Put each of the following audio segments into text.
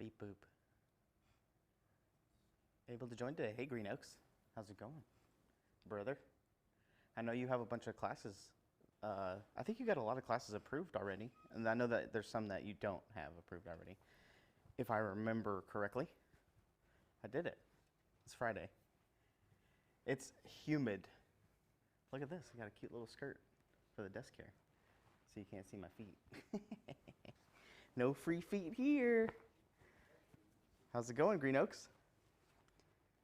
Beep boop. Able to join today. Hey, Green Oaks. How's it going, brother? I know you have a bunch of classes. I think you got a lot of classes approved already. And I know that there's some that you don't have approved already. If I remember correctly, I did it. It's Friday. It's humid. Look at this. I got a cute little skirt for the desk here. So you can't see my feet. No free feet here. How's it going, Green Oaks?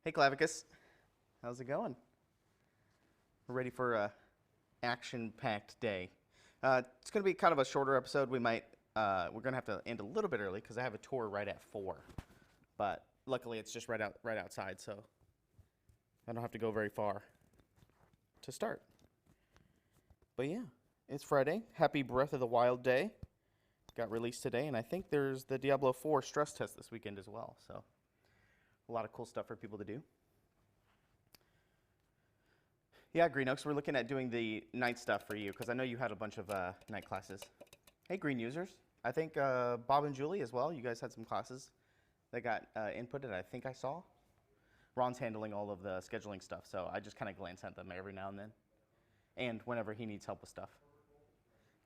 Hey, Clavicus. How's it going? We're ready for a action-packed day. It's going to be kind of a shorter episode. We're going to have to end a little bit early because I have a tour right at 4. But luckily, it's just right outside, so I don't have to go very far to start. But yeah, it's Friday. Happy Breath of the Wild Day. Got released today, and I think there's the Diablo 4 stress test this weekend as well. So a lot of cool stuff for people to do. Yeah, Green Oaks, we're looking at doing the night stuff for you because I know you had a bunch of night classes. Hey, Green users. I think Bob and Julie as well, you guys had some classes that got inputted, I think I saw. Ron's handling all of the scheduling stuff, so I just kind of glance at them every now and then. And whenever he needs help with stuff.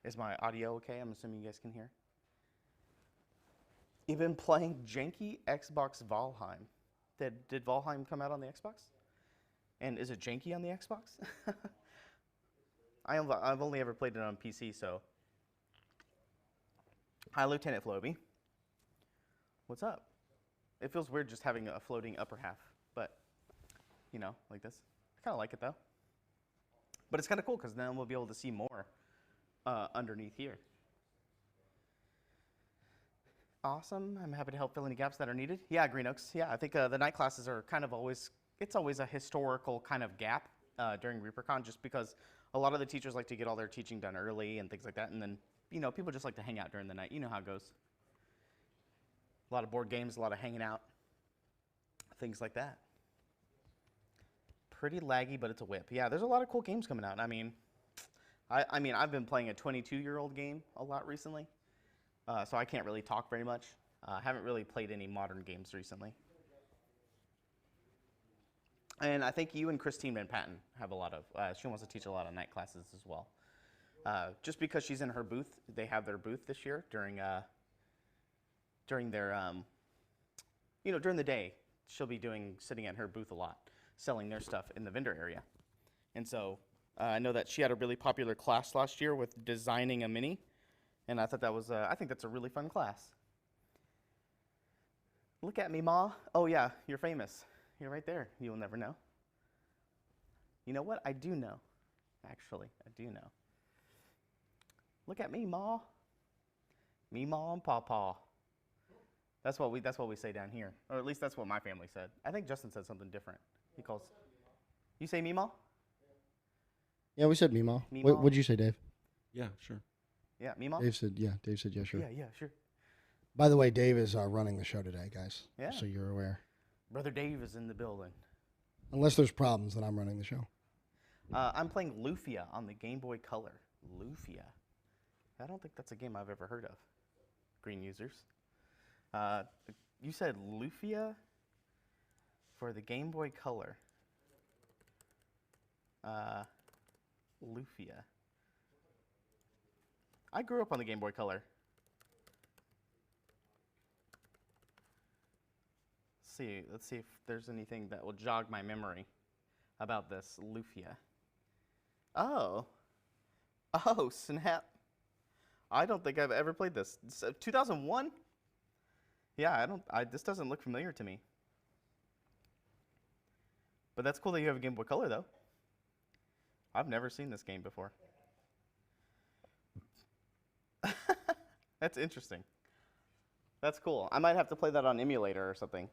Is my audio okay? I'm assuming you guys can hear. You've been playing janky Xbox Valheim. Did Valheim come out on the Xbox? And is it janky on the Xbox? I've only ever played it on PC, so. Hi, Lieutenant Floby. What's up? It feels weird just having a floating upper half, but, you know, like this. I kind of like it, though. But it's kind of cool, because then we'll be able to see more underneath here. Awesome. I'm happy to help fill any gaps that are needed. Yeah, Green Oaks. Yeah, I think the night classes are kind of always a historical kind of gap during ReaperCon, just because a lot of the teachers like to get all their teaching done early and things like that. And then, you know, people just like to hang out during the night. You know how it goes. A lot of board games, a lot of hanging out, things like that. Pretty laggy, but it's a whip. Yeah, there's a lot of cool games coming out. I mean, I've been playing a 22-year-old game a lot recently, so I can't really talk very much. Haven't really played any modern games recently. And I think you and Christine Van Patten have a lot of, she wants to teach a lot of night classes as well. Just because she's in her booth, they have their booth this year during their, during the day, she'll be sitting at her booth a lot, selling their stuff in the vendor area. And so I know that she had a really popular class last year with designing a mini, and I thought that was, I think that's a really fun class. Look at me, Ma. Oh yeah, you're famous. You're right there. You'll never know. You know what? I do know. Actually, I do know. Look at me, Ma. Me, Ma, and Pawpaw. That's what we say down here, or at least that's what my family said. I think Justin said something different. He calls. You say Meemaw? Yeah, we said Meemaw. What'd you say, Dave? Yeah, sure. Yeah, Meemaw? Dave said yeah, sure. Yeah, sure. By the way, Dave is running the show today, guys. Yeah. So you're aware. Brother Dave is in the building. Unless there's problems, then I'm running the show. I'm playing Lufia on the Game Boy Color. Lufia. I don't think that's a game I've ever heard of. Green users. You said Lufia for the Game Boy Color. Lufia. I grew up on the Game Boy Color. Let's see if there's anything that will jog my memory about this Lufia. Oh, snap. I don't think I've ever played this. 2001? Yeah, this doesn't look familiar to me. But that's cool that you have a Game Boy Color, though. I've never seen this game before. That's interesting. That's cool. I might have to play that on emulator or something.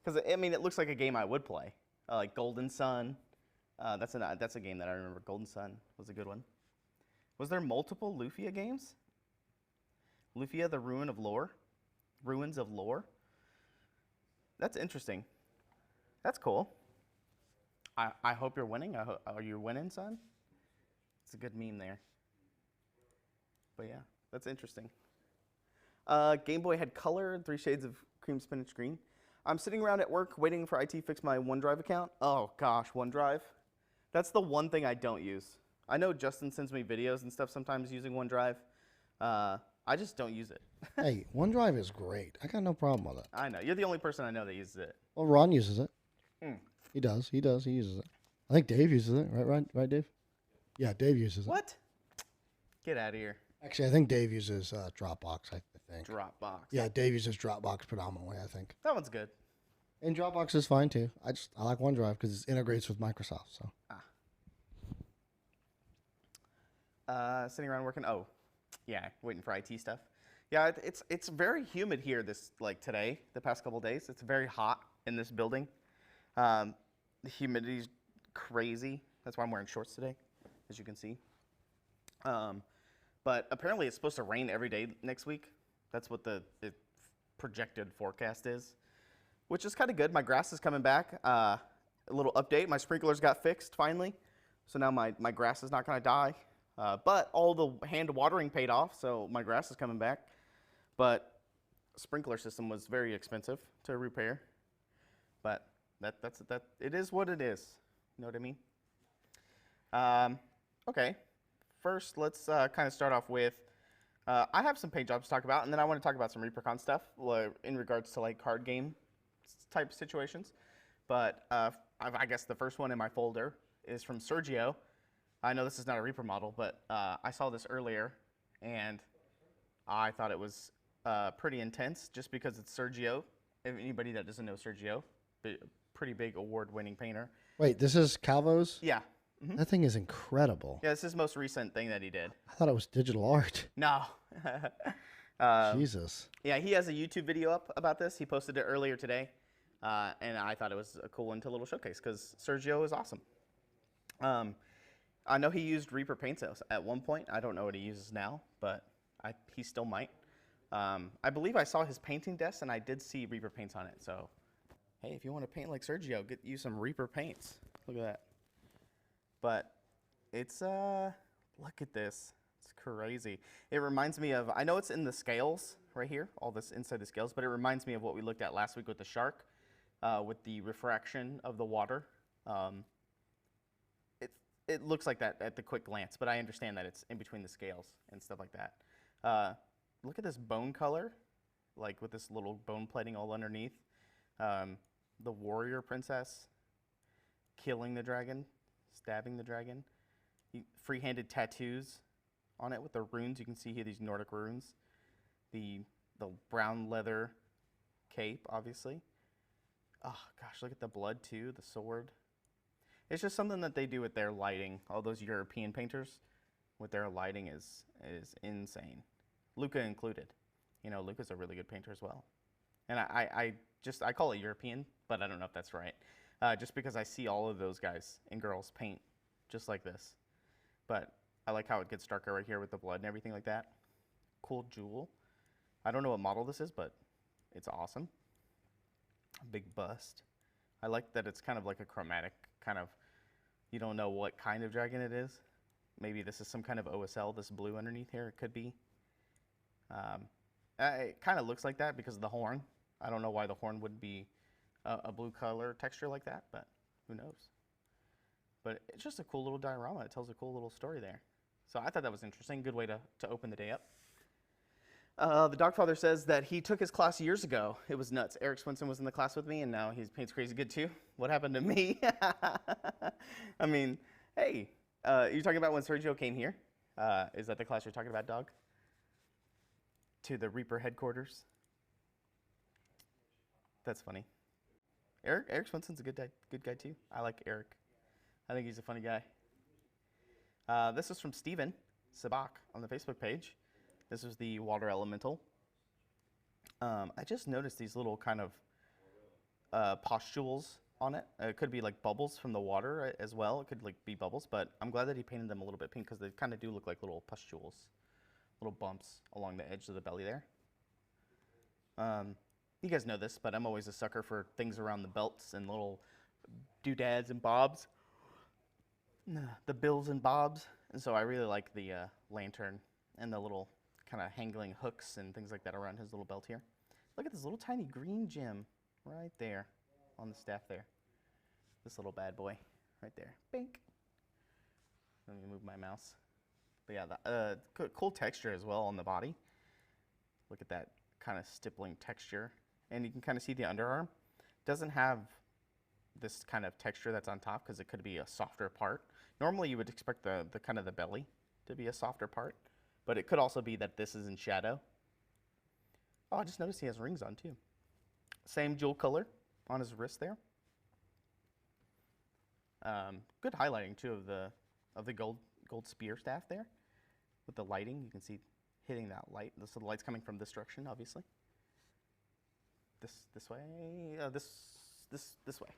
Because, I mean, it looks like a game I would play. Like Golden Sun. That's a game that I remember. Golden Sun was a good one. Was there multiple Lufia games? Lufia, the Ruins of Lore? That's interesting. That's cool. I hope you're winning. Are you winning, son? It's a good meme there. But yeah, that's interesting. Game Boy had color, 3 Shades of cream spinach green. I'm sitting around at work waiting for IT to fix my OneDrive account. Oh gosh, OneDrive. That's the one thing I don't use. I know Justin sends me videos and stuff sometimes using OneDrive. I just don't use it. Hey, OneDrive is great. I got no problem with it. I know. You're the only person I know that uses it. Well, Ron uses it. Mm. He does. He uses it. I think Dave uses it. Right, Dave? Yeah, Dave uses it. What? Get out of here. Actually, I think Dave uses Dropbox, I think. Dropbox. Yeah, Dave uses Dropbox predominantly, I think. That one's good. And Dropbox is fine, too. I like OneDrive because it integrates with Microsoft, so. Sitting around working. Oh, yeah, waiting for IT stuff. Yeah, it's very humid here today, the past couple days. It's very hot in this building. The humidity's crazy. That's why I'm wearing shorts today, as you can see. But apparently it's supposed to rain every day next week. That's what the projected forecast is, which is kind of good. My grass is coming back. A little update. My sprinklers got fixed finally. So now my grass is not going to die. But all the hand watering paid off, so my grass is coming back. But sprinkler system was very expensive to repair. But it is what it is. You know what I mean? Okay. First, let's kind of start off with, I have some paint jobs to talk about, and then I want to talk about some ReaperCon stuff in regards to card game type situations. But I guess the first one in my folder is from Sergio. I know this is not a Reaper model, but I saw this earlier, and I thought it was pretty intense just because it's Sergio. If anybody that doesn't know Sergio, pretty big award-winning painter. Wait, this is Calvo's? Yeah. Mm-hmm. That thing is incredible. Yeah, this is his most recent thing that he did. I thought it was digital art. No. Jesus. Yeah, he has a YouTube video up about this. He posted it earlier today, and I thought it was a cool one to little showcase because Sergio is awesome. I know he used Reaper paints at one point. I don't know what he uses now, but he still might. I believe I saw his painting desk, and I did see Reaper paints on it. So, hey, if you want to paint like Sergio, get you some Reaper paints. Look at that. But it's, look at this. It's crazy. It reminds me of, I know it's in the scales right here, all this inside the scales, but it reminds me of what we looked at last week with the shark, with the refraction of the water. It looks like that at the quick glance, but I understand that it's in between the scales and stuff like that. Look at this bone color, like with this little bone plating all underneath. The warrior princess killing the dragon. Stabbing the dragon. Free-handed tattoos on it with the runes. You can see here these Nordic runes. The brown leather cape, obviously. Oh, gosh, look at the blood, too. The sword. It's just something that they do with their lighting. All those European painters with their lighting is insane. Luca included. You know, Luca's a really good painter as well. And I call it European, but I don't know if that's right. Just because I see all of those guys and girls paint just like this. But I like how it gets darker right here with the blood and everything like that. Cool jewel. I don't know what model this is, but it's awesome. Big bust. I like that it's kind of like a chromatic kind of, you don't know what kind of dragon it is. Maybe this is some kind of OSL, this blue underneath here, it could be. It kind of looks like that because of the horn. I don't know why the horn would be a blue color texture like that, but who knows. But it's just a cool little diorama. It tells a cool little story there. So I thought that was interesting. Good way to open the day up. The Dogfather says that he took his class years ago. It was nuts. Eric Swinson was in the class with me, and now he paints crazy good too. What happened to me? I mean, hey, you're talking about when Sergio came here? Is that the class you're talking about, Dog? To the Reaper headquarters? That's funny. Eric Swinson's a good guy too. I like Eric. I think he's a funny guy. This is from Steven Sabak on the Facebook page. This is the water elemental. I just noticed these little kind of pustules on it. It could be like bubbles from the water as well. It could like be bubbles, but I'm glad that he painted them a little bit pink because they kind of do look like little pustules, little bumps along the edge of the belly there. You guys know this, but I'm always a sucker for things around the belts and little doodads and bobs. The bills and bobs. And so I really like the lantern and the little kind of hangling hooks and things like that around his little belt here. Look at this little tiny green gem right there on the staff there. This little bad boy right there. Bink. Let me move my mouse. But yeah, cool texture as well on the body. Look at that kind of stippling texture. And you can kind of see the underarm. Doesn't have this kind of texture that's on top because it could be a softer part. Normally you would expect the kind of the belly to be a softer part, but it could also be that this is in shadow. Oh, I just noticed he has rings on too. Same jewel color on his wrist there. Good highlighting too of the gold spear staff there with the lighting. You can see hitting that light. So the light's coming from this direction, obviously. This way. This way.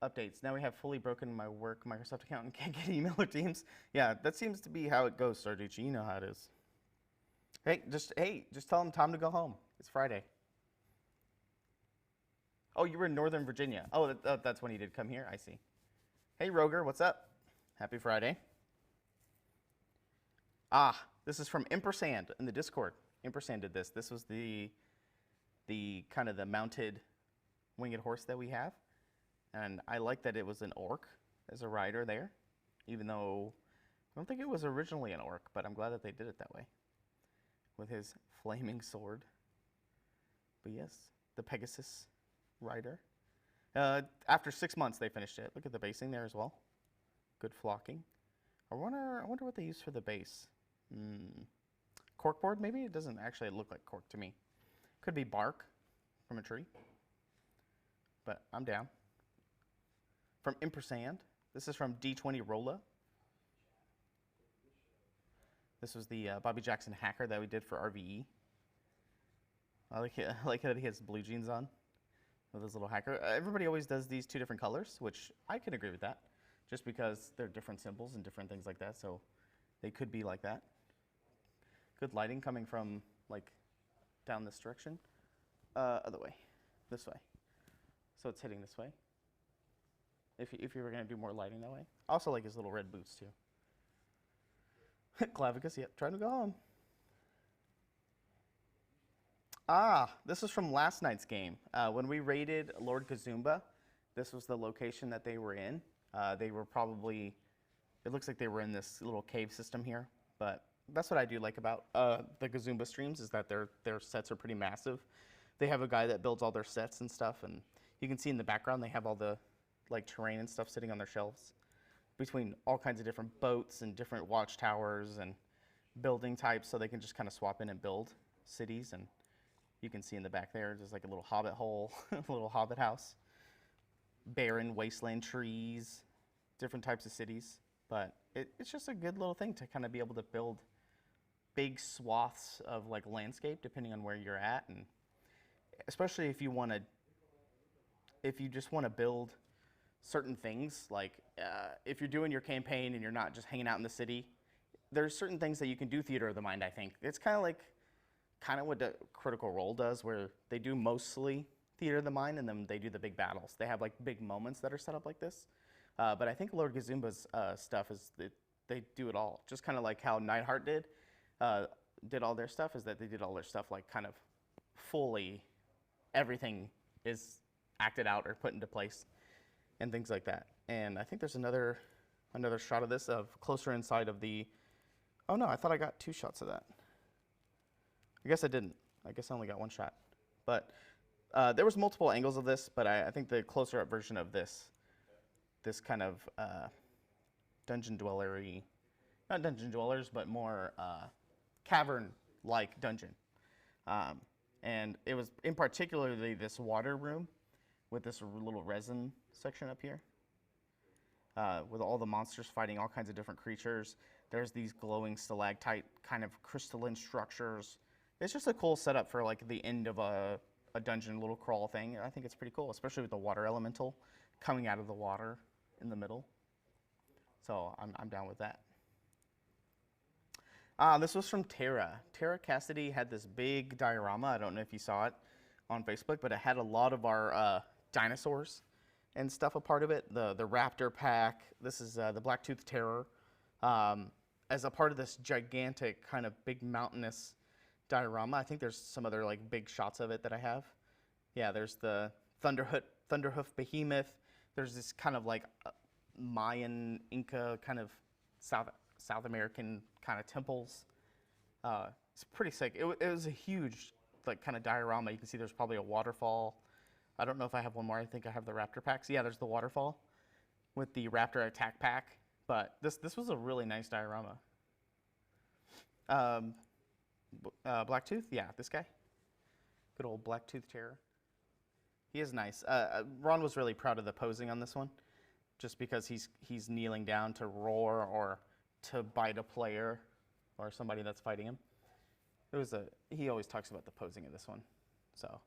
Updates. Now we have fully broken my work Microsoft account and can't get email or Teams. Yeah, that seems to be how it goes, Sarducci. You know how it is. Hey, just tell them time to go home. It's Friday. Oh, you were in Northern Virginia. Oh, that's when you did come here. I see. Hey, Roger, what's up? Happy Friday. Ah, this is from Impersand in the Discord. Impersand did this. This was the kind of the mounted winged horse that we have. And I like that it was an orc as a rider there, even though I don't think it was originally an orc, but I'm glad that they did it that way with his flaming sword. But yes, the Pegasus rider. After 6 months, they finished it. Look at the basing there as well. Good flocking. I wonder what they use for the base. Corkboard, maybe? It doesn't actually look like cork to me. Could be bark from a tree. But I'm down. From Impersand. This is from D20 Rolla. This was the Bobby Jackson hacker that we did for RVE. I like that he has blue jeans on with his little hacker. Everybody always does these two different colors, which I can agree with that, just because they're different symbols and different things like that, so they could be like that. Good lighting coming from like down this direction. Other way, this way. So it's hitting this way. If you were going to do more lighting that way. I also like his little red boots too. Clavicus, yep, trying to go home. Ah, this is from last night's game. When we raided Lord Kazumba, this was the location that they were in. They were probably, it looks like they were in this little cave system here, but that's what I do like about the Kazumba streams, is that their sets are pretty massive. They have a guy that builds all their sets and stuff, and you can see in the background they have all the like terrain and stuff sitting on their shelves between all kinds of different boats and different watchtowers and building types, so they can just kind of swap in and build cities. And you can see in the back there, there's like a little hobbit hole, a little hobbit house, barren wasteland trees, different types of cities. But it's just a good little thing to kind of be able to build big swaths of like landscape depending on where you're at, and especially if you just want to build certain things, like if you're doing your campaign and you're not just hanging out in the city, there's certain things that you can do theater of the mind, I think. It's kind of what the Critical Role does, where they do mostly theater of the mind and then they do the big battles. They have like big moments that are set up like this. But I think Lord Kazumba's stuff is that they do it all. Just kind of like how Nightheart did all their stuff, is that they did all their stuff like kind of fully, everything is acted out or put into place and things like that. And I think there's another shot of this of closer inside of the, oh no, I thought I got 2 shots of that. I guess I didn't. I guess I only got 1 shot. But there was multiple angles of this, but I think the closer up version of this kind of dungeon dwellery, not dungeon dwellers, but more cavern-like dungeon. And it was in particularly this water room with this little resin section up here, with all the monsters fighting all kinds of different creatures. There's these glowing stalactite kind of crystalline structures. It's just a cool setup for like the end of a dungeon little crawl thing. I think it's pretty cool, especially with the water elemental coming out of the water in the middle. So I'm down with that. This was from Tara. Tara Cassidy had this big diorama. I don't know if you saw it on Facebook, but it had a lot of our dinosaurs and stuff a part of it. The raptor pack. This is the Blacktooth Terror. As a part of this gigantic kind of big mountainous diorama. I think there's some other like big shots of it that I have. Yeah, there's the Thunderhoof Behemoth. There's this kind of like Mayan, Inca kind of South American kind of temples. It's pretty sick. It was a huge like kind of diorama. You can see there's probably a waterfall. I don't know if I have one more. I think I have the raptor packs. Yeah, there's the waterfall with the raptor attack pack. But this was a really nice diorama. Blacktooth, yeah, this guy. Good old Blacktooth Terror. He is nice. Ron was really proud of the posing on this one, just because he's kneeling down to roar or to bite a player or somebody that's fighting him. He always talks about the posing of this one, so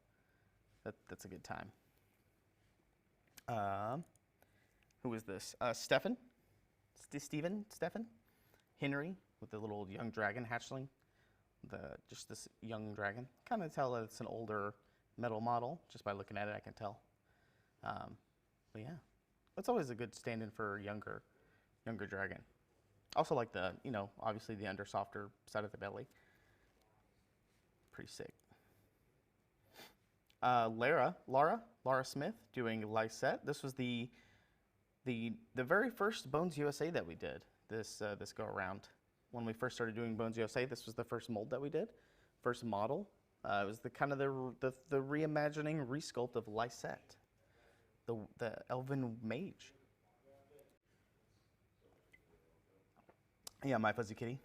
that's a good time. Who is this? Stefan Henry with the little young dragon hatchling. Just this young dragon. Kind of tell that it's an older metal model just by looking at it. I can tell. But yeah, it's always a good stand-in for younger dragon. Also like the obviously the under softer side of the belly. Pretty sick. Lara Smith doing Lysette. This was the very first Bones USA that we did this go around. When we first started doing Bones USA, this was the first mold that we did, first model. It was the kind of the reimagining, resculpt of Lysette, the elven mage. Yeah, My Fuzzy Kitty,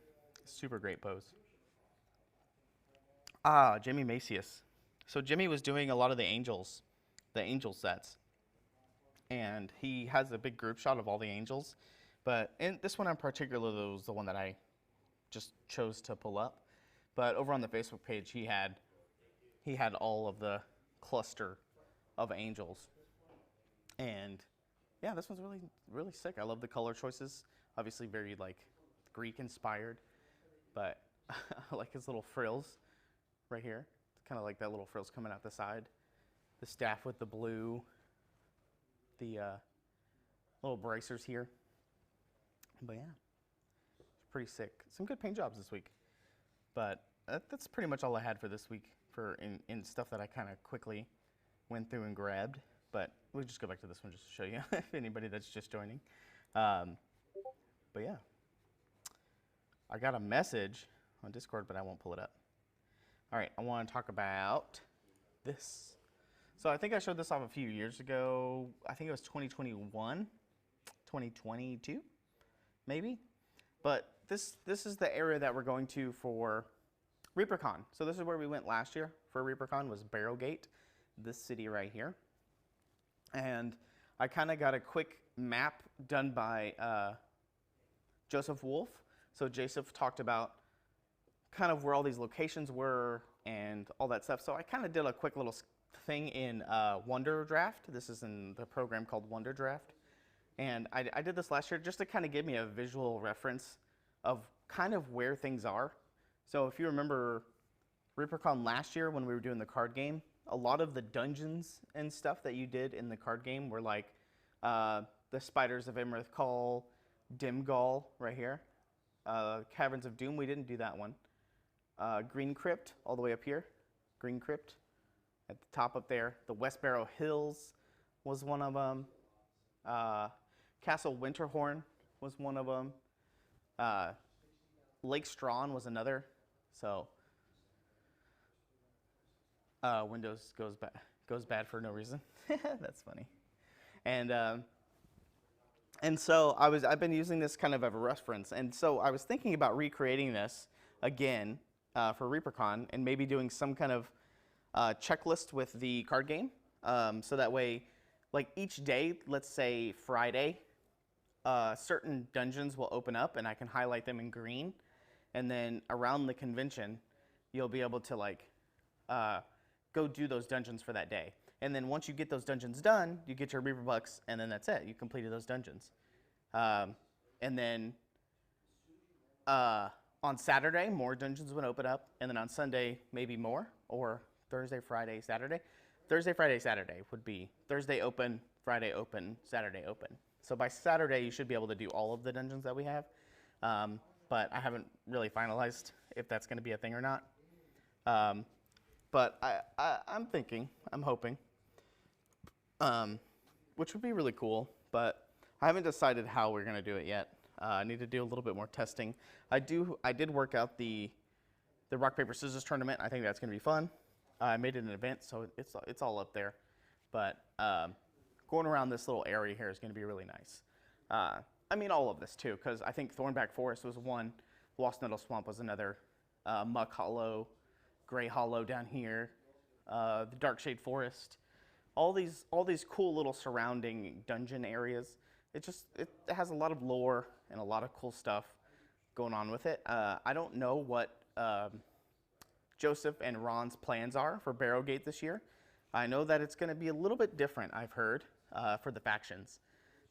super great pose. Jimmy Macias. So Jimmy was doing a lot of the angel sets, and he has a big group shot of all the angels. But in this one in particular was the one that I just chose to pull up. But over on the Facebook page, he had all of the cluster of angels. And yeah, this one's really, really sick. I love the color choices. Obviously very like Greek inspired, but I like his little frills right here. It's kind of like that little frills coming out the side. The staff with the blue, the little bracers here. But yeah, it's pretty sick. Some good paint jobs this week. But that's pretty much all I had for this week in stuff that I kind of quickly went through and grabbed. But we'll just go back to this one just to show you if anybody that's just joining. But yeah, I got a message on Discord, but I won't pull it up. All right, I want to talk about this. So I think I showed this off a few years ago. I think it was 2021, 2022. Maybe, but this is the area that we're going to for ReaperCon. So this is where we went last year for ReaperCon, was Barrowgate, this city right here. And I kind of got a quick map done by Joseph Wolf. So Joseph talked about kind of where all these locations were and all that stuff. So I kind of did a quick little thing in Wonder Draft. This is in the program called Wonder Draft. And I did this last year just to kind of give me a visual reference of kind of where things are. So if you remember ReaperCon last year when we were doing the card game, a lot of the dungeons and stuff that you did in the card game were like the Spiders of Emerith Call, Dimgall right here. Caverns of Doom, we didn't do that one. Green Crypt, all the way up here. Green Crypt at the top up there. The West Barrow Hills was one of them. Castle Winterhorn was one of them. Lake Strawn was another. So Windows goes bad for no reason. That's funny. And so I've been using this kind of as a reference. And so I was thinking about recreating this again for ReaperCon and maybe doing some kind of checklist with the card game. So that way, like each day, let's say Friday, certain dungeons will open up and I can highlight them in green. And then around the convention, you'll be able to like go do those dungeons for that day. And then once you get those dungeons done, you get your Reaper Bucks, and then that's it. You completed those dungeons. And then on Saturday, more dungeons would open up. And then on Sunday, maybe more. Or Thursday, Friday, Saturday. Thursday, Friday, Saturday would be Thursday open, Friday open, Saturday open. So by Saturday, you should be able to do all of the dungeons that we have. But I haven't really finalized if that's going to be a thing or not. But I'm thinking, I'm hoping, which would be really cool, but I haven't decided how we're going to do it yet. I need to do a little bit more testing. I did work out the rock, paper, scissors tournament. I think that's going to be fun. I made it an event, so it's all up there. But going around this little area here is going to be really nice. I mean, all of this too, because I think Thornback Forest was one, Lost Nettle Swamp was another, Muck Hollow, Gray Hollow down here, the Darkshade Forest, all these cool little surrounding dungeon areas. It has a lot of lore and a lot of cool stuff going on with it. I don't know what Joseph and Ron's plans are for Barrowgate this year. I know that it's going to be a little bit different, I've heard, for the factions.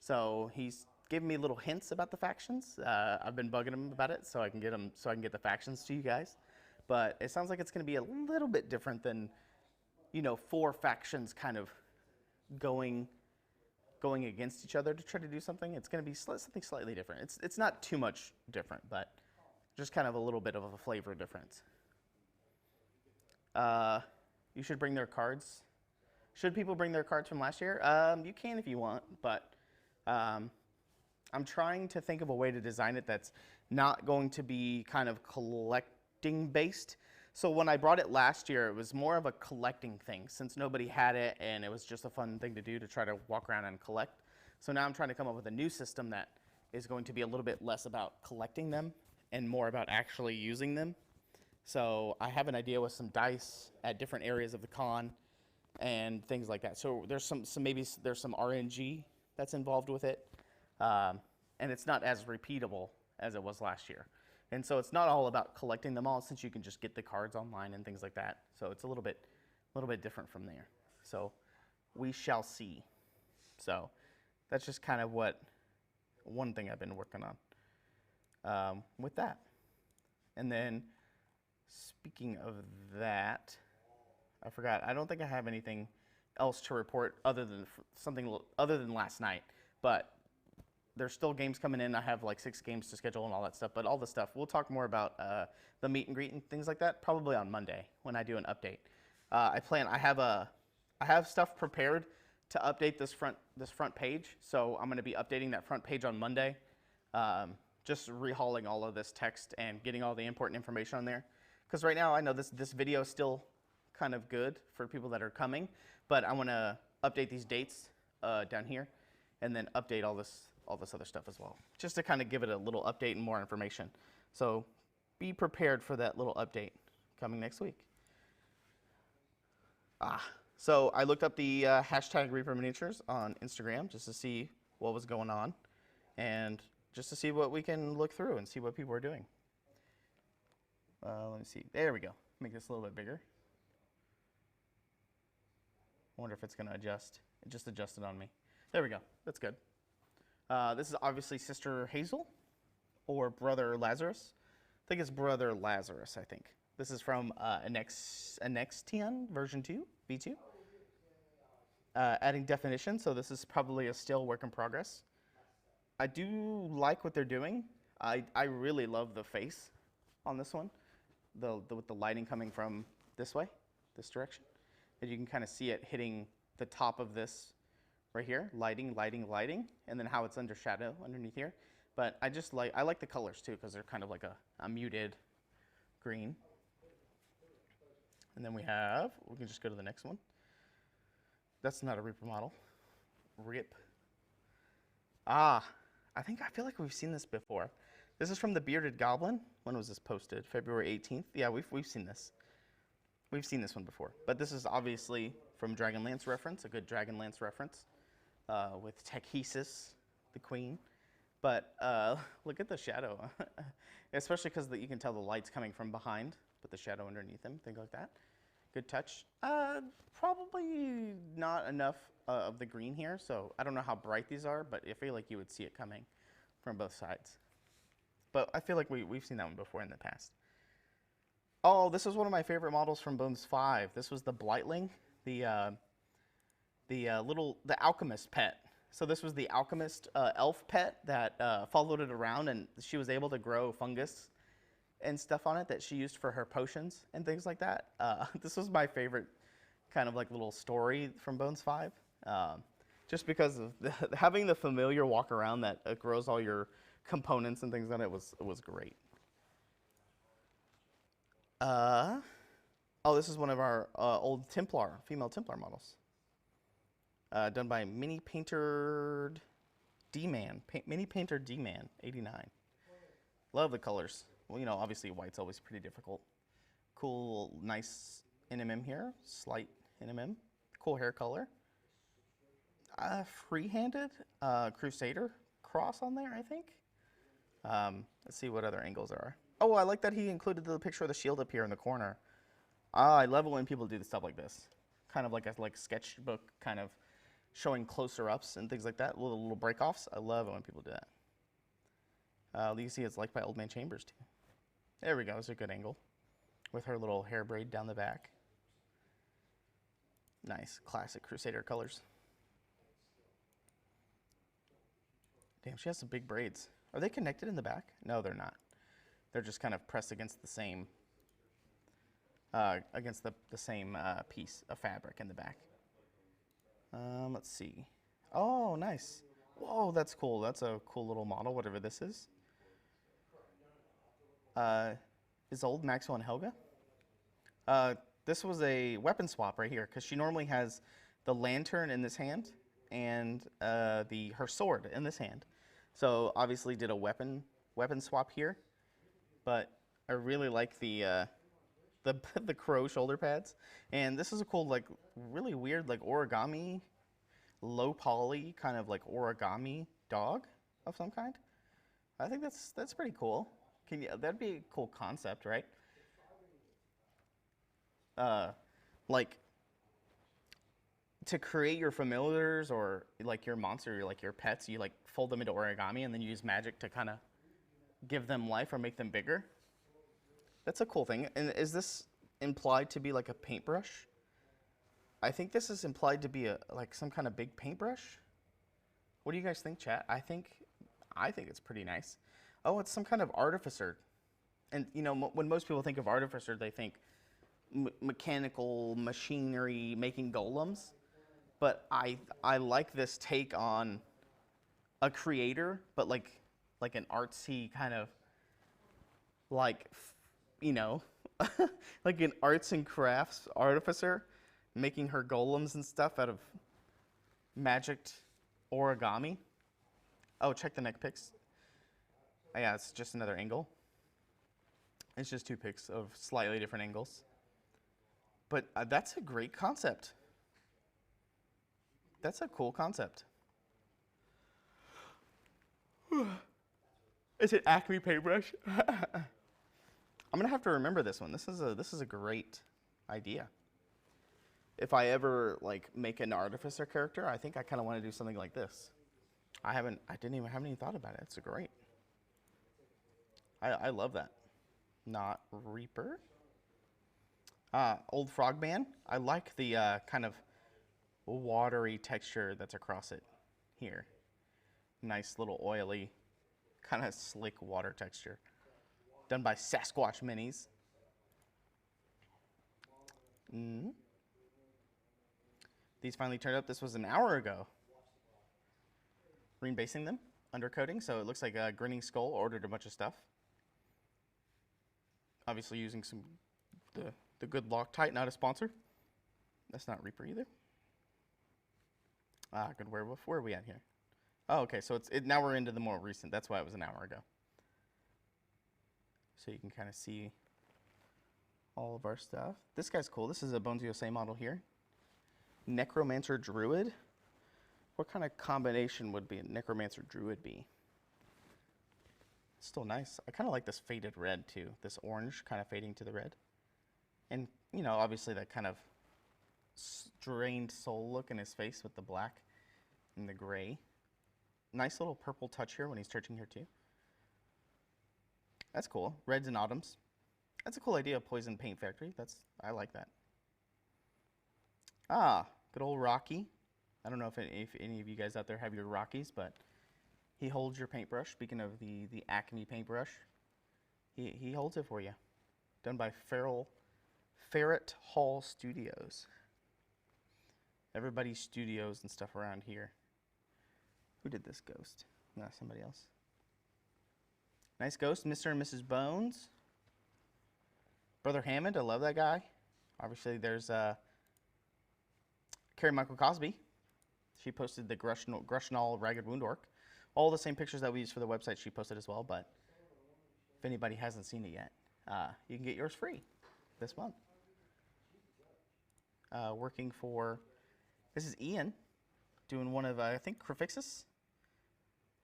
So he's giving me little hints about the factions. I've been bugging him about it so I can get the factions to you guys. But it sounds like it's going to be a little bit different than, 4 factions kind of going against each other to try to do something. It's going to be something slightly different. It's not too much different, but just kind of a little bit of a flavor difference. You should bring their cards. Should people bring their cards from last year? You can if you want, but I'm trying to think of a way to design it that's not going to be kind of collecting based. So when I brought it last year, it was more of a collecting thing since nobody had it and it was just a fun thing to do to try to walk around and collect. So now I'm trying to come up with a new system that is going to be a little bit less about collecting them and more about actually using them. So I have an idea with some dice at different areas of the con and things like that. So there's some RNG that's involved with it. And it's not as repeatable as it was last year. And so it's not all about collecting them all since you can just get the cards online and things like that. So it's a little bit different from there. So we shall see. So that's just kind of one thing I've been working on with that. And then speaking of that, I forgot. I don't think I have anything else to report other than last night. But there's still games coming in. I have like 6 games to schedule and all that stuff. But all the stuff, we'll talk more about the meet and greet and things like that probably on Monday when I do an update. I have stuff prepared to update this front page. So I'm going to be updating that front page on Monday. Just rehauling all of this text and getting all the important information on there. Because right now I know this video is still kind of good for people that are coming, but I want to update these dates down here and then update all this other stuff as well, just to kind of give it a little update and more information. So be prepared for that little update coming next week. So I looked up the hashtag Reaper Miniatures on Instagram just to see what was going on and just to see what we can look through and see what people are doing. Let me see. There we go. Make this a little bit bigger. I wonder if it's going to adjust. It just adjusted on me. There we go. That's good. This is obviously Sister Hazel or Brother Lazarus. I think it's Brother Lazarus, I think. This is from Nexion version 2, V2. Adding definition, so this is probably a still work in progress. I do like what they're doing. I really love the face on this one, with the lighting coming from this way, this direction. And you can kind of see it hitting the top of this right here, lighting, and then how it's under shadow underneath here. But I like the colors too because they're kind of like a muted green. And then we can just go to the next one. That's not a Reaper model. Rip. I feel like we've seen this before. This is from the Bearded Goblin. When was this posted? February 18th. Yeah, we've seen this. We've seen this one before. But this is obviously from Dragonlance reference, a good Dragonlance reference. With Techhesis, the queen. But look at the shadow, especially because you can tell the light's coming from behind, but the shadow underneath him, things like that. Good touch. Probably not enough of the green here, so I don't know how bright these are, but I feel like you would see it coming from both sides. But I feel like we've seen that one before in the past. Oh, this is one of my favorite models from Bones 5. This was the Blightling, the alchemist pet. So this was the alchemist elf pet that followed it around, and she was able to grow fungus and stuff on it that she used for her potions and things like that. This was my favorite kind of like little story from Bones 5. Just because of having the familiar walk around that grows all your components and things on it was great. Oh, this is one of our old Templar, female Templar models. Done by Mini Painter D-Man, Mini Painter D-Man, 89. Love the colors. Well, you know, obviously white's always pretty difficult. Cool, nice NMM here, slight NMM. Cool hair color. Free-handed Crusader cross on there, I think. Let's see what other angles there are. Oh, I like that he included the picture of the shield up here in the corner. I love it when people do stuff like this. Kind of like a sketchbook kind of showing closer ups and things like that. Little break-offs. I love it when people do that. You see it's liked by Old Man Chambers too. There we go. It's a good angle. With her little hair braid down the back. Nice. Classic Crusader colors. Damn, she has some big braids. Are they connected in the back? No, they're not. They're just kind of pressed against the same piece of fabric in the back. Let's see. Oh, nice. Whoa, that's cool. That's a cool little model, whatever this is. Is old Maxwell and Helga. This was a weapon swap right here, because she normally has the lantern in this hand and her sword in this hand. So obviously did a weapon swap here, but I really like the crow shoulder pads. And this is a cool, like, really weird, like, origami, low poly, kind of like origami dog of some kind. I think that's pretty cool. That'd be a cool concept, right? Like, to create your familiars or like your monster, or like your pets, you like fold them into origami and then you use magic to kind of give them life or make them bigger. That's a cool thing. And is this implied to be like a paintbrush? I think this is implied to be like some kind of big paintbrush. What do you guys think, chat? I think it's pretty nice. Oh, it's some kind of artificer. And you know, when most people think of artificer, they think mechanical machinery making golems. But I like this take on a creator, but like an artsy kind of, like, you know, like an arts and crafts artificer making her golems and stuff out of magicked origami. Oh, check the neck pics. Oh, yeah, it's just another angle. It's just 2 pics of slightly different angles. But that's a great concept. That's a cool concept. Is it Acme paintbrush? I'm gonna have to remember this one. This is a great idea. If I ever like make an artificer character, I think I kind of want to do something like this. I haven't even thought about it. It's great. I love that. Not Reaper. Old Frogman. I like the kind of watery texture that's across it here. Nice little oily, kind of slick water texture. Done by Sasquatch Minis. These finally turned up. This was an hour ago. Green basing them, undercoating, so it looks like a Grinning Skull ordered a bunch of stuff. Obviously using the good Loctite, not a sponsor. That's not Reaper either. Good Werewolf. Where are we at here? Oh, okay, so now we're into the more recent. That's why it was an hour ago. So you can kind of see all of our stuff. This guy's cool. This is a Bones USA model here. Necromancer Druid. What kind of combination would be a Necromancer Druid be? Still nice. I kind of like this faded red too. This orange kind of fading to the red. And, you know, obviously that kind of drained soul look in his face with the black and the gray. Nice little purple touch here when he's searching here too. That's cool. Reds and autumns. That's a cool idea, Poison Paint Factory. I like that. Good old Rocky. I don't know if any of you guys out there have your Rockies, but he holds your paintbrush. Speaking of the Acme paintbrush, He holds it for you. Done by Ferret Hall Studios. Everybody's studios and stuff around here. Who did this ghost? No, somebody else. Nice ghost, Mr. and Mrs. Bones. Brother Hammond, I love that guy. Obviously, there's Carrie Michael Cosby. She posted the Grushnall Ragged Wound Orc. All the same pictures that we use for the website she posted as well, but if anybody hasn't seen it yet, you can get yours free this month. Working for, this is Ian, doing one of, I think, Crofixus,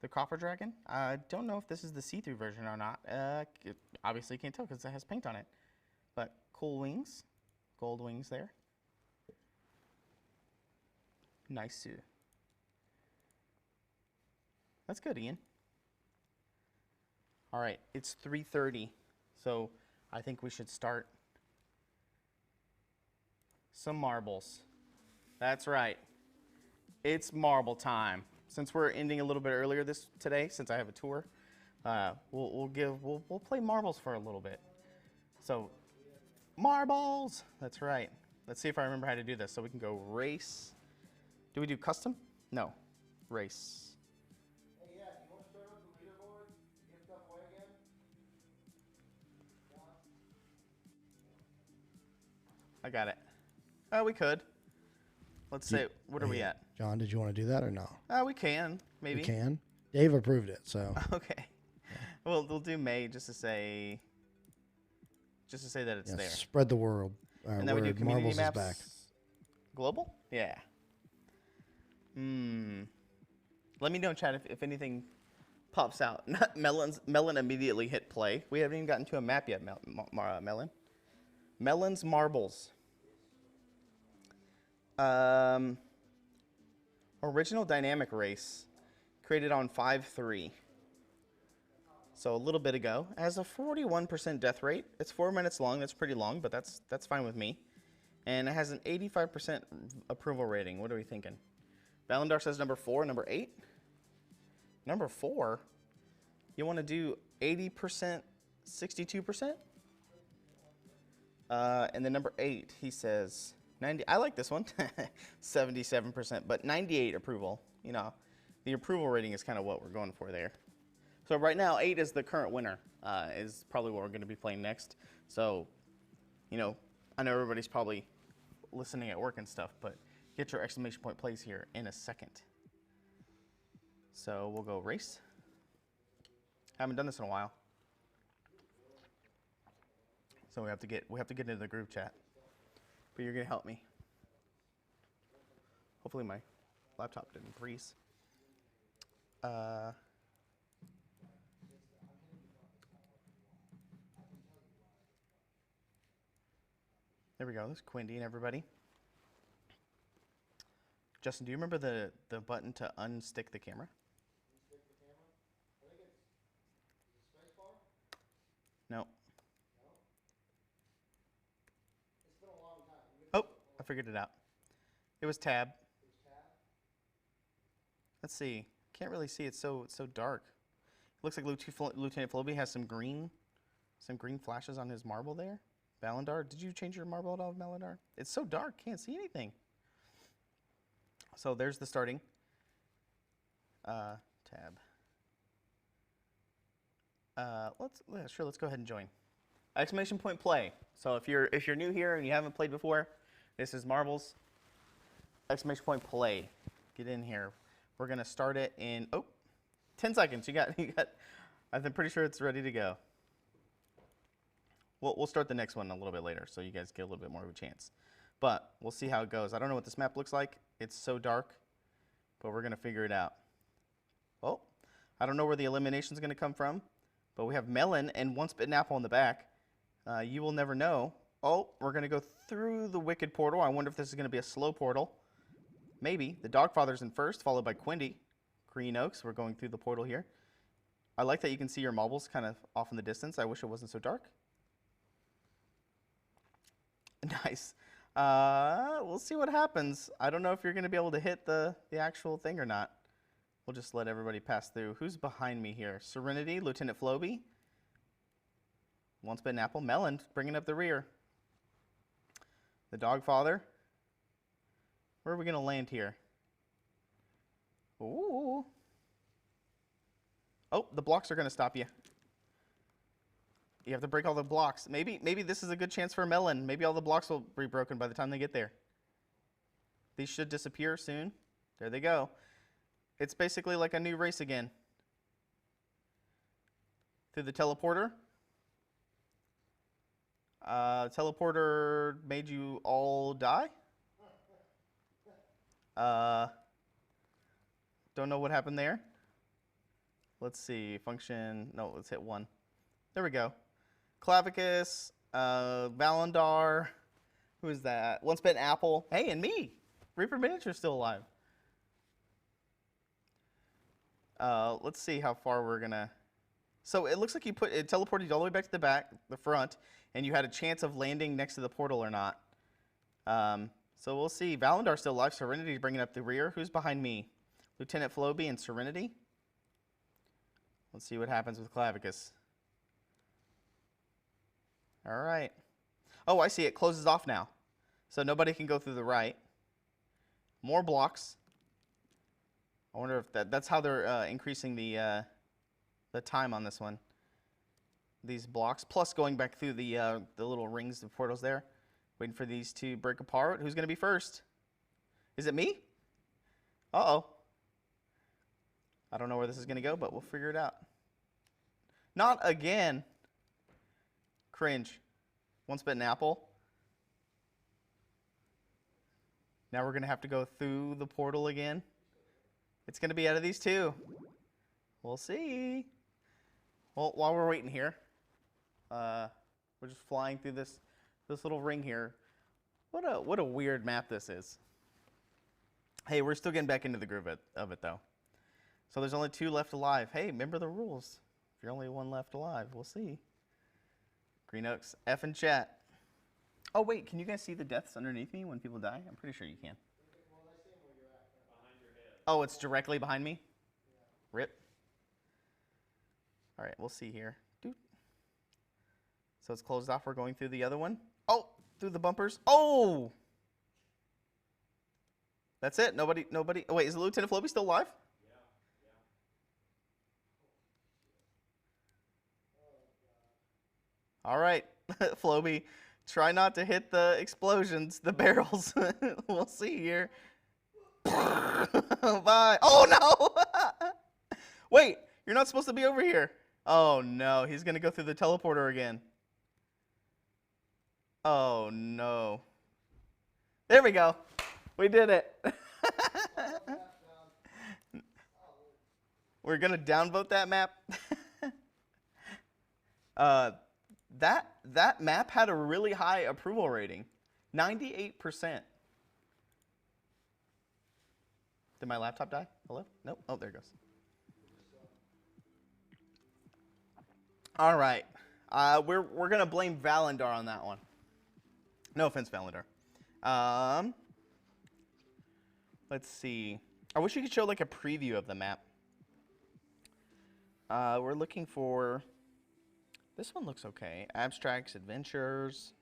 the Copper Dragon. I don't know if this is the see-through version or not. Obviously can't tell because it has paint on it. But cool wings, gold wings there. Nice too. That's good, Ian. All right, it's 3:30, so I think we should start some marbles. That's right. It's marble time. Since we're ending a little bit earlier today, since I have a tour, we'll play marbles for a little bit. So, marbles. That's right. Let's see if I remember how to do this. So we can go race. Do we do custom? No, race. Hey, yeah, do you want to start up the leaderboard? Give stuff away again? I got it. Oh, we could. Let's say, what are we at? John, did you want to do that or no? We can, maybe. We can. Dave approved it, so. Okay. Yeah. Well, we'll do May just to say that it's there. Spread the world. And then we do community Marbles maps. Is back. Global? Yeah. Let me know in chat if anything pops out. Melon immediately hit play. We haven't even gotten to a map yet, Melon. Melon's Marbles. Original dynamic race. Created on 5.3. So a little bit ago. It has a 41% death rate. It's 4 minutes long. That's pretty long, but that's fine with me. And it has an 85% approval rating. What are we thinking? Valandar says number 4, number 8. Number 4? You want to do 80%, 62%? And then number 8, he says 90. I like this one. 77%, but 98 approval. You know, the approval rating is kind of what we're going for there. So right now, 8 is the current winner. Is probably what we're going to be playing next. So, you know, I know everybody's probably listening at work and stuff, but get your exclamation point plays here in a second. So we'll go race. Haven't done this in a while. So we have to get into the group chat. But you're gonna help me. Hopefully my laptop didn't freeze. There we go. There's Quindy and everybody. Justin, do you remember the button to unstick the camera? Unstick the camera? I think it's space bar? No. No? It's been a long time. Oh, I figured it out. It was tab. It was tab? Let's see. Can't really see. It's so dark. It looks like Lieutenant Floby has some green flashes on his marble there. Valandar, did you change your marble at all, Valandar? It's so dark, can't see anything. So there's the starting tab. Let's go ahead and join. Exclamation point play. So if you're new here and you haven't played before, this is Marbles. Exclamation point play. Get in here. We're gonna start it in 10 seconds. You got. I'm pretty sure it's ready to go. We'll start the next one a little bit later, so you guys get a little bit more of a chance. But we'll see how it goes. I don't know what this map looks like. It's so dark, but we're gonna figure it out. Oh, I don't know where the elimination is gonna come from, but we have Melon and Once Bitten Apple in the back. You will never know. Oh, we're gonna go through the Wicked portal. I wonder if this is gonna be a slow portal. Maybe. The Dogfather's in first, followed by Quindy. Green Oaks, we're going through the portal here. I like that you can see your marbles kind of off in the distance. I wish it wasn't so dark. Nice. We'll see what happens. I don't know if you're going to be able to hit the actual thing or not. We'll just let everybody pass through. Who's behind me here? Serenity, Lieutenant Floby. Once bitten apple. Melon bringing up the rear. The dog father. Where are we going to land here? Ooh. Oh, the blocks are going to stop you. You have to break all the blocks. Maybe this is a good chance for Melon. Maybe all the blocks will be broken by the time they get there. These should disappear soon. There they go. It's basically like a new race again. Through the teleporter. Teleporter made you all die. Don't know what happened there. Let's see. Function. No, let's hit 1. There we go. Clavicus, Valandar. Who is that? Once bitten apple. Hey, and me. Reaper Miniature's still alive. Let's see how far we're gonna. So it looks like it teleported you all the way back to the front, and you had a chance of landing next to the portal or not. So we'll see. Valandar's still alive. Serenity's bringing up the rear. Who's behind me? Lieutenant Floby and Serenity. Let's see what happens with Clavicus. All right. Oh, I see. It closes off now. So nobody can go through the right. More blocks. I wonder if that's how they're increasing the time on this one. These blocks, plus going back through the little rings, the portals there. Waiting for these to break apart. Who's going to be first? Is it me? Uh-oh. I don't know where this is going to go, but we'll figure it out. Not again. Cringe. Once bitten apple. Now we're going to have to go through the portal again. It's going to be out of these two. We'll see. Well, while we're waiting here, we're just flying through this little ring here. What a weird map this is. Hey, we're still getting back into the groove of it though. So there's only 2 left alive. Hey, remember the rules. If you're only 1 left alive, we'll see. Green Oaks, F in chat. Oh wait, can you guys see the deaths underneath me when people die? I'm pretty sure you can. Oh, it's directly behind me? Yeah. Rip. All right, we'll see here. Doot. So it's closed off. We're going through the other one. Oh, through the bumpers. Oh! That's it? Nobody. Oh, wait, is Lieutenant Floby still alive? Yeah. All right, Floby, try not to hit the explosions, the barrels. We'll see here. Bye. Oh, no! Wait, you're not supposed to be over here. Oh, no. He's going to go through the teleporter again. Oh, no. There we go. We did it. We're going to downvote that map. That map had a really high approval rating. 98%. Did my laptop die? Hello? Nope. Oh, there it goes. All right. We're going to blame Valandar on that one. No offense, Valandar. Let's see. I wish you could show like a preview of the map. We're looking for... This one looks okay. Abstracts, adventures.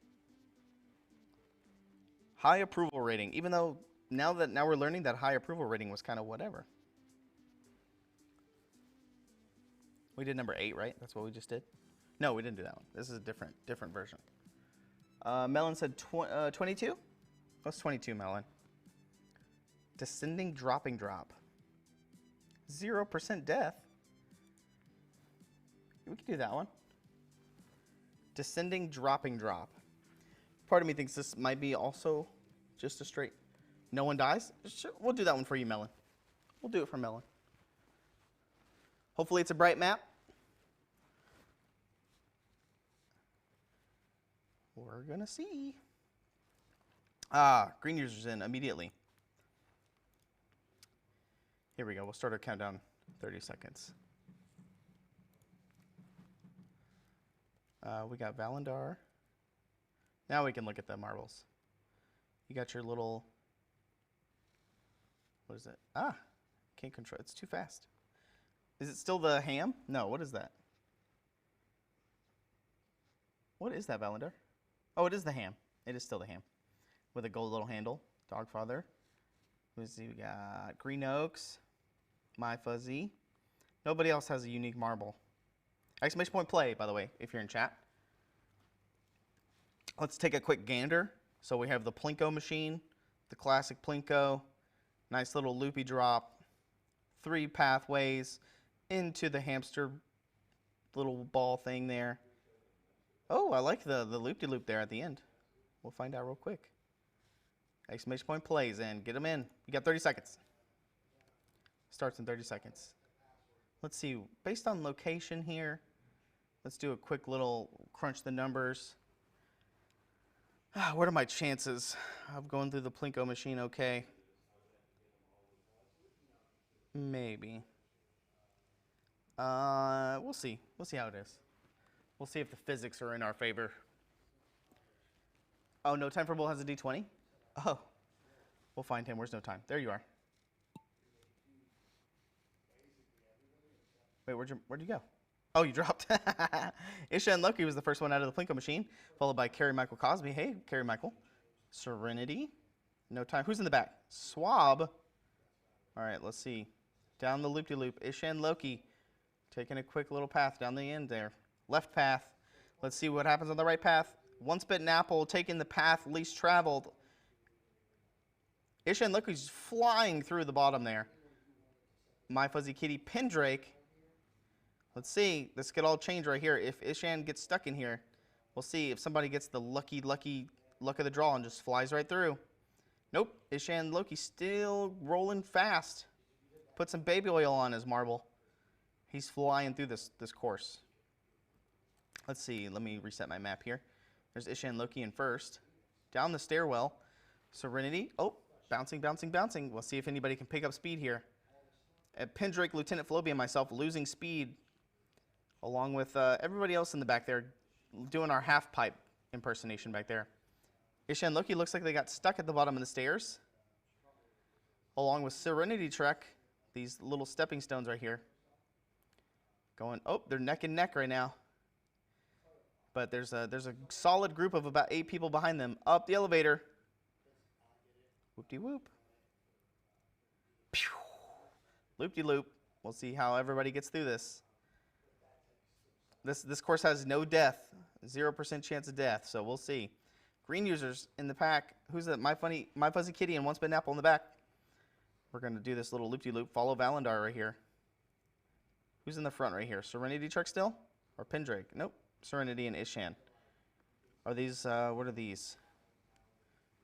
High approval rating. Even though now we're learning that high approval rating was kind of whatever. We did number 8, right? That's what we just did? No, we didn't do that one. This is a different version. Melon said 22? What's 22, Melon? Descending dropping drop. 0% death. We can do that one. Descending dropping drop. Part of me thinks this might be also just a straight no one dies. Sure, we'll do that one for you, Melon. We'll do it for Melon. Hopefully it's a bright map. We're going to see. Green user's in immediately. Here we go. We'll start our countdown 30 seconds. We got Valandar. Now we can look at the marbles. You got your little... What is it? Can't control. It's too fast. Is it still the ham? No, what is that? What is that, Valendar? Oh, it is the ham. It is still the ham. With a gold little handle. Dogfather. Who's we got? Green Oaks. My Fuzzy. Nobody else has a unique marble. Exclamation point play, by the way, if you're in chat. Let's take a quick gander. So we have the Plinko machine, the classic Plinko. Nice little loopy drop. 3 pathways into the hamster little ball thing there. Oh, I like the loop-de-loop there at the end. We'll find out real quick. Exclamation point plays and get them in. You got 30 seconds. Starts in 30 seconds. Let's see, based on location here, let's do a quick little crunch the numbers. What are my chances of going through the Plinko machine okay? Maybe. We'll see. We'll see how it is. We'll see if the physics are in our favor. Oh, No Time for Bull has a D20? Oh. We'll find him. Where's No Time? There you are. Wait, where'd you go? Oh, you dropped. Isha and Loki was the first one out of the Plinko machine, followed by Carrie Michael Cosby. Hey, Carrie Michael. Serenity. No Time. Who's in the back? Swab. All right, let's see. Down the loop-de-loop. Isha and Loki taking a quick little path down the end there. Left path. Let's see what happens on the right path. Once Bitten Apple taking the path least traveled. Isha and Loki's flying through the bottom there. My Fuzzy Kitty Pendrake. Let's see. This could all change right here. If Ishan gets stuck in here, we'll see if somebody gets the luck of the draw and just flies right through. Nope. Ishan Loki still rolling fast. Put some baby oil on his marble. He's flying through this course. Let's see. Let me reset my map here. There's Ishan Loki in first. Down the stairwell. Serenity. Oh, bouncing, bouncing, bouncing. We'll see if anybody can pick up speed here. At Pendrake, Lieutenant Floby, and myself losing speed, along with everybody else in the back there, doing our half pipe impersonation back there. Isha and Loki looks like they got stuck at the bottom of the stairs, along with Serenity Trek, these little stepping stones right here. Going, oh, they're neck and neck right now. But there's a solid group of about 8 people behind them. Up the elevator. Whoop-de-whoop. Pew. Loop-de-loop. We'll see how everybody gets through this. This course has no death, 0% chance of death, so we'll see. Green users in the pack. Who's that? My Fuzzy Kitty and Once Bitten Apple in the back. We're going to do this little loop-de-loop. Follow Valendar right here. Who's in the front right here? Serenity Truck still? Or Pendrake? Nope. Serenity and Ishan. Are these, what are these?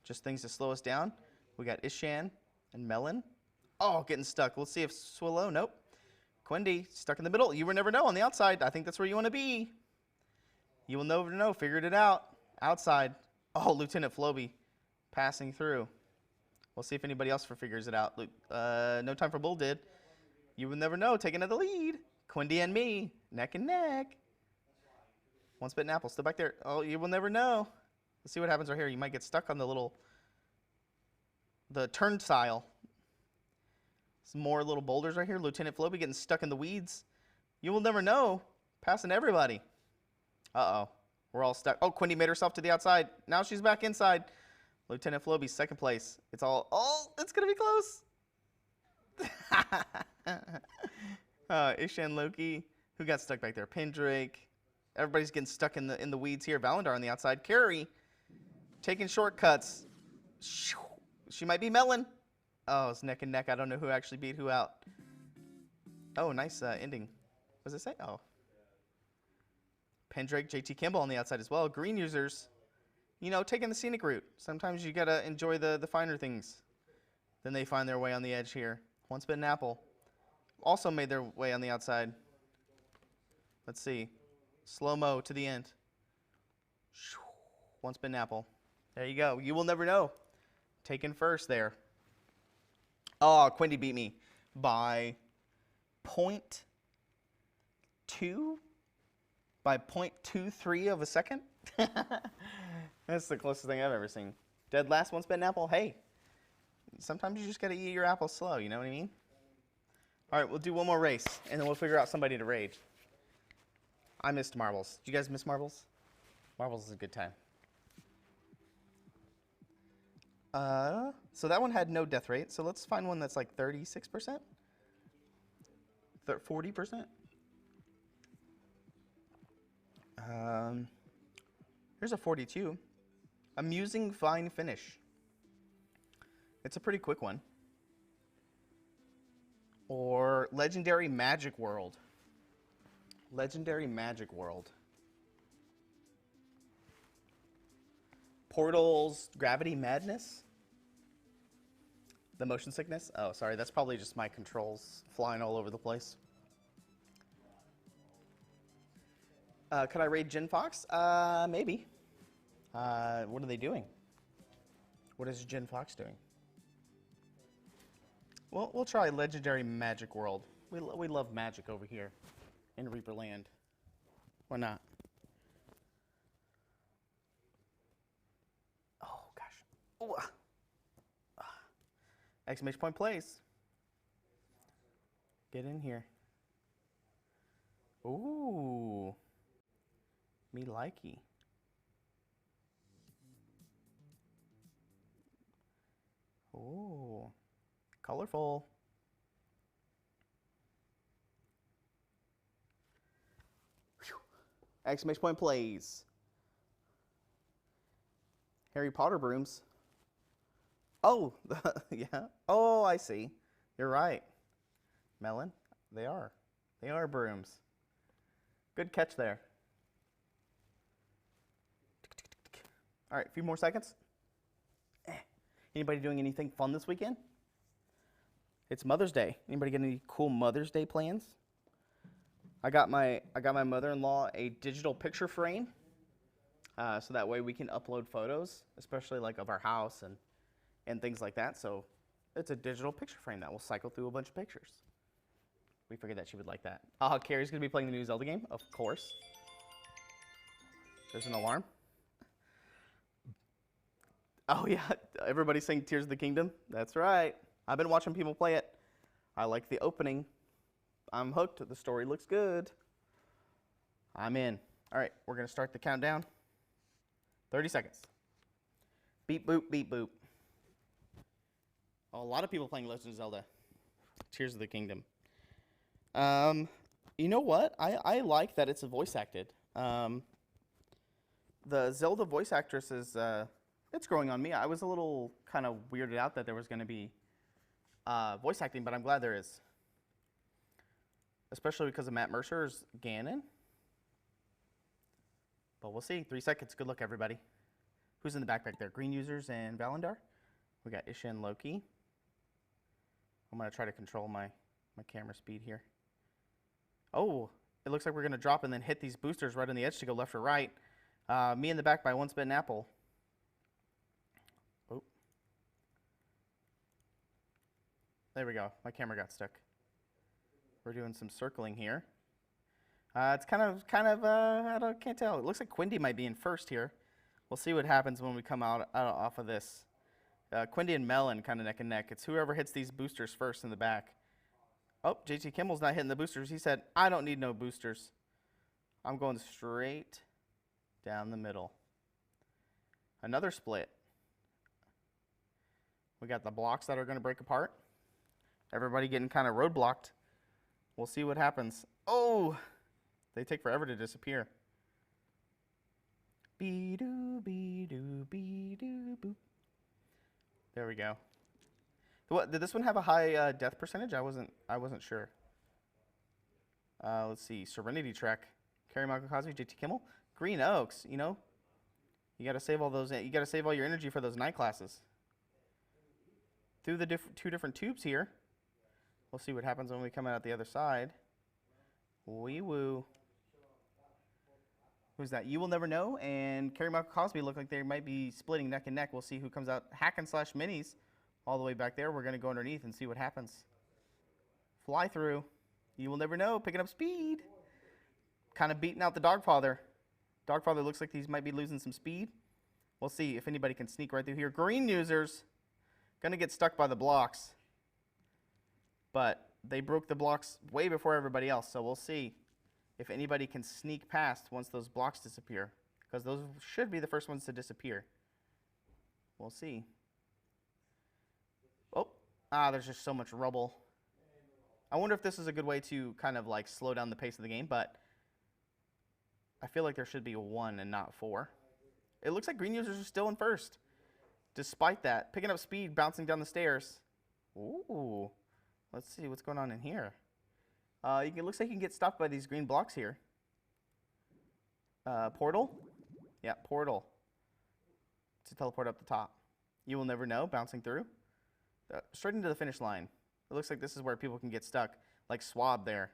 Just things to slow us down? We got Ishan and Melon. Oh, getting stuck. We'll see if Swallow. Nope. Quindy, stuck in the middle. You will never know on the outside. I think that's where you want to be. You will never know. Figured it out. Outside. Oh, Lieutenant Floby passing through. We'll see if anybody else figures it out. No Time for Bull did. You will never know. Taking the lead. Quindy and me. Neck and neck. Once Bitten Apple still back there. Oh, you will never know. Let's see what happens right here. You might get stuck on the turnstile. Some more little boulders right here. Lieutenant Floby getting stuck in the weeds. You will never know. Passing everybody. Uh-oh. We're all stuck. Oh, Quindy made herself to the outside. Now she's back inside. Lieutenant Floby, second place. It's all, oh, it's going to be close. Ishan Loki. Who got stuck back there? Pendrake. Everybody's getting stuck in the weeds here. Valendar on the outside. Carrie taking shortcuts. She might be Melon. Oh, it's neck and neck. I don't know who actually beat who out. Oh, nice ending. What does it say? Oh. Pendrake, JT Kimball on the outside as well. Green users, you know, taking the scenic route. Sometimes you got to enjoy the finer things. Then they find their way on the edge here. Once Bitten Apple also made their way on the outside. Let's see. Slow-mo to the end. Once Bitten Apple. There you go. You will never know. Taken first there. Oh, Quindy beat me by 0.2? By 0.23 of a second? That's the closest thing I've ever seen. Dead last, Once Bitten Apple. Hey, sometimes you just got to eat your apple slow, you know what I mean? All right, we'll do one more race, and then we'll figure out somebody to raid. I missed marbles. Did you guys miss marbles? Marvel's is a good time. So that one had no death rate. So let's find one that's like 36%, 40%. Here's a 42. Amusing fine finish. It's a pretty quick one. Or Legendary Magic World. Legendary Magic World. Portals, Gravity Madness. The motion sickness. Oh, sorry, that's probably just my controls flying all over the place. Could I raid Gen Fox? Maybe. What are they doing? What is Gen Fox doing? Well, we'll try Legendary Magic World. We love magic over here in ReaperLand. Why not? Oh, gosh. Ooh. Exclamation point plays. Get in here. Ooh. Me likey. Ooh. Colorful. Whew. Exclamation point plays. Harry Potter brooms. Oh, yeah. Oh, I see. You're right. Melon, they are. They are brooms. Good catch there. All right, a few more seconds. Anybody doing anything fun this weekend? It's Mother's Day. Anybody got any cool Mother's Day plans? I got my mother-in-law a digital picture frame, so that way we can upload photos, especially like of our house and things like that. So it's a digital picture frame that will cycle through a bunch of pictures. We figured that she would like that. Carrie's gonna be playing the new Zelda game, of course. There's an alarm. Oh yeah, everybody's saying Tears of the Kingdom. That's right. I've been watching people play it. I like the opening. I'm hooked. The story looks good. I'm in. All right, we're gonna start the countdown. 30 seconds. Beep boop, beep boop. Oh, a lot of people playing Legend of Zelda. Tears of the Kingdom. You know what? I like that it's voice acted. The Zelda voice actress is it's growing on me. I was a little kind of weirded out that there was going to be voice acting, but I'm glad there is. Especially because of Matt Mercer's Ganon. But we'll see. 3 seconds. Good luck, everybody. Who's in the backpack there? Green Users and Valandar. We got Isha and Loki. I'm going to try to control my camera speed here. Oh, it looks like we're going to drop and then hit these boosters right on the edge to go left or right. Me in the back by one spin apple. Oh. There we go. My camera got stuck. We're doing some circling here. It's kind of I can't tell. It looks like Quindy might be in first here. We'll see what happens when we come out off of this. Quindy and Melon kind of neck and neck. It's whoever hits these boosters first in the back. Oh, JT Kimmel's not hitting the boosters. He said, I don't need no boosters. I'm going straight down the middle. Another split. We got the blocks that are going to break apart. Everybody getting kind of roadblocked. We'll see what happens. Oh, they take forever to disappear. Be-doo, be-doo, be-doo, boop. There we go. What, did this one have a high death percentage? I wasn't sure. Let's see. Serenity Trek. Carrie Michael Cosby, JT Kimmel. Green Oaks, you know. You got to save all those. You got to save all your energy for those night classes. Through the two different tubes here. We'll see what happens when we come out the other side. Wee woo. Who's that? You Will Never Know and Carrie Michael Cosby look like they might be splitting neck and neck. We'll see who comes out. Hack and Slash Minis all the way back there. We're going to go underneath and see what happens. Fly through. You Will Never Know. Picking up speed. Kind of beating out the Dogfather. Dogfather looks like these might be losing some speed. We'll see if anybody can sneak right through here. Green Users. Going to get stuck by the blocks. But they broke the blocks way before everybody else. So we'll see if anybody can sneak past once those blocks disappear. because those should be the first ones to disappear. We'll see. Oh, there's just so much rubble. I wonder if this is a good way to kind of like slow down the pace of the game, but I feel like there should be 1 and not 4. It looks like green users are still in first. Despite that, picking up speed, bouncing down the stairs. Ooh, let's see what's going on in here. It looks like you can get stopped by these green blocks here. Portal? Yeah, portal. To teleport up the top. You will never know, bouncing through. Straight into the finish line. It looks like this is where people can get stuck, like Swab there.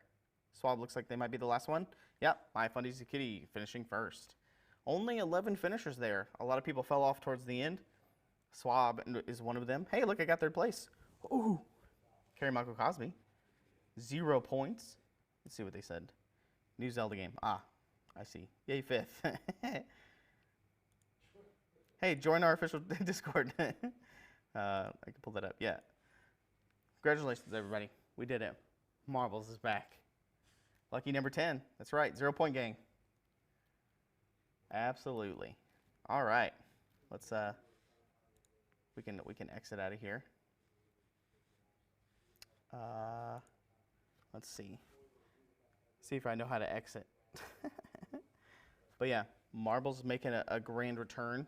Swab looks like they might be the last one. Yep, My Fundy's a Kitty finishing first. Only 11 finishers there. A lot of people fell off towards the end. Swab is one of them. Hey, look, I got third place. Ooh. Carrie Michael Cosby. 0 points. Let's see what they said. New Zelda game. I see. Yay, 5th. Hey, join our official Discord. I can pull that up. Yeah. Congratulations, everybody. We did it. Marbles is back. Lucky number 10. That's right. 0 point gang. Absolutely. All right. Let's we can exit out of here. Let's see. See if I know how to exit. But yeah, Marbles making a grand return.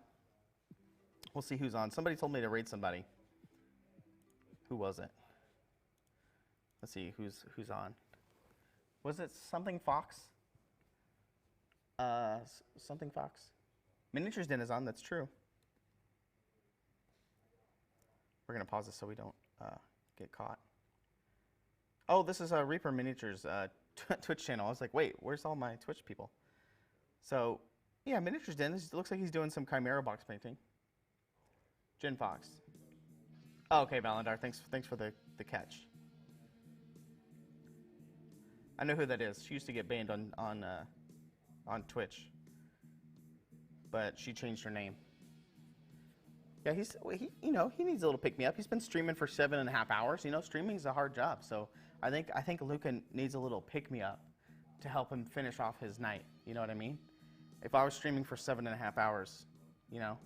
We'll see who's on. Somebody told me to raid somebody. Who was it? Let's see who's on. Was it something Fox? Something Fox. Miniatures Den is on. That's true. We're gonna pause this so we don't get caught. Oh, this is Reaper Miniatures Twitch channel. I was like, wait, where's all my Twitch people? So yeah, Miniatures Den. It looks like he's doing some Chimera box painting. Jen Fox. Oh, okay, Valandar. Thanks for the catch. I know who that is. She used to get banned on Twitch, but she changed her name. Yeah, he needs a little pick me up. He's been streaming for 7.5 hours. You know, streaming's a hard job. So I think Luca needs a little pick me up to help him finish off his night. You know what I mean? If I was streaming for 7.5 hours, you know,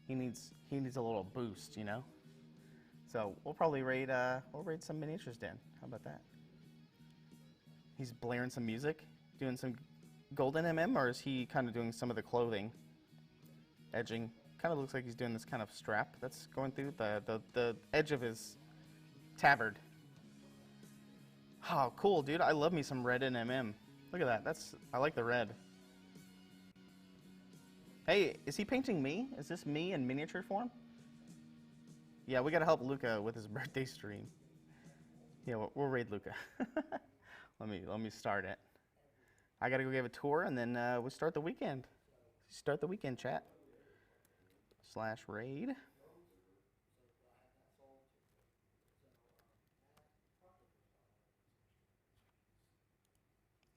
he needs a little boost. You know. So we'll probably raid some Miniatures Den. How about that? He's blaring some music, doing some golden MM, or is he kind of doing some of the clothing edging? Kind of looks like he's doing this kind of strap that's going through the edge of his tabard. Oh, cool, dude! I love me some red in MM. Look at that. I like the red. Hey, is he painting me? Is this me in miniature form? Yeah, we gotta help Luca with his birthday stream. Yeah, we'll raid Luca. Let me start it. I gotta go give a tour, and then we'll start the weekend. Start the weekend, chat. /raid.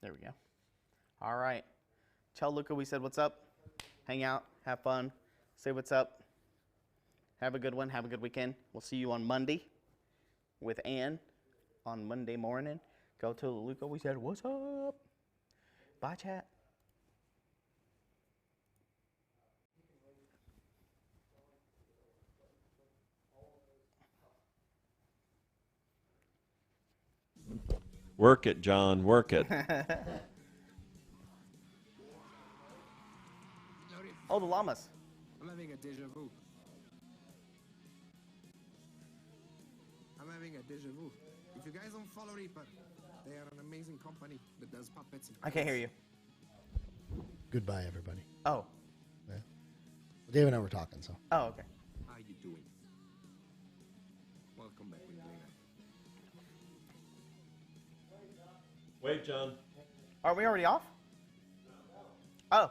There we go. All right. Tell Luca we said what's up. Hang out, have fun, say what's up. Have a good one. Have a good weekend. We'll see you on Monday with Ann on Monday morning. Go to Luca. We said, what's up? Bye, chat. Work it, John. Work it. Oh, the llamas. I'm having a deja vu. If you guys don't follow Reaper, they are an amazing company that does puppets. I can't hear you. Goodbye, everybody. Oh. Yeah. Dave and I were talking, so. Oh, okay. How you doing? Welcome back when you're doing that. Wait, John. Are we already off? Oh.